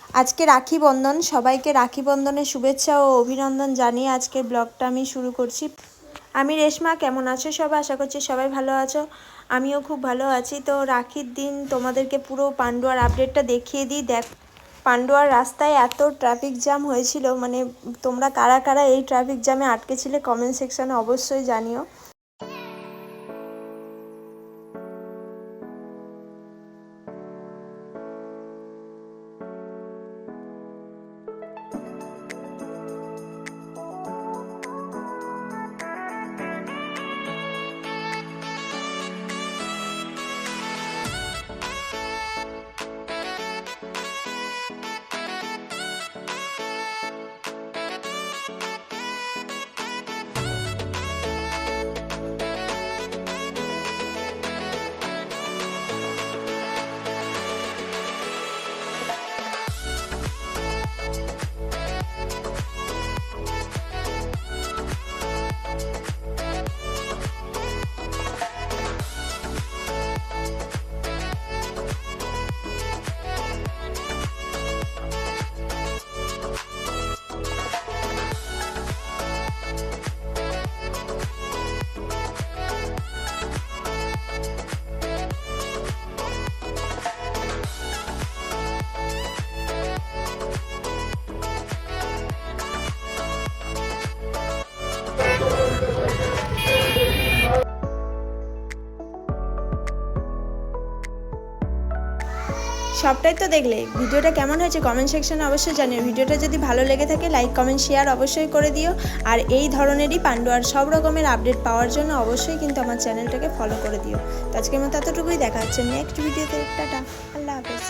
আজকে রাখি বন্ধন, সবাইকে রাখি বন্ধনের শুভেচ্ছা ও অভিনন্দন জানিয়ে আজকের ব্লগটা আমি শুরু করছি। আমি রেশমা, কেমন আছো সবাই? আশা করছি সবাই ভালো আছো, আমিও খুব ভালো আছি। তো রাখির দিন তোমাদেরকে পুরো পান্ডুয়ার আপডেটটা দেখিয়ে দিই। পান্ডুয়ার রাস্তায় এত ট্রাফিক জ্যাম হয়েছিল, মানে তোমরা কারা কারা এই ট্রাফিক জ্যামে আটকেছিলে কমেন্ট সেকশানে অবশ্যই জানিও। সবটাই তো দেখলে, ভিডিওটা কেমন হয়েছে কমেন্ট সেকশনে অবশ্যই জানিও। ভিডিওটা যদি ভালো লেগে থাকে লাইক কমেন্ট শেয়ার অবশ্যই করে দিও। আর এই ধরনেরই পান্ডুয়ার সব রকমের আপডেট পাওয়ার জন্য অবশ্যই কিন্তু আমার চ্যানেলটাকে ফলো করে দিও। তো আজকের মতো এতটুকুই, দেখা হচ্ছে নেক্সট ভিডিওতে। টাটা, আল্লাহ হাফেজ।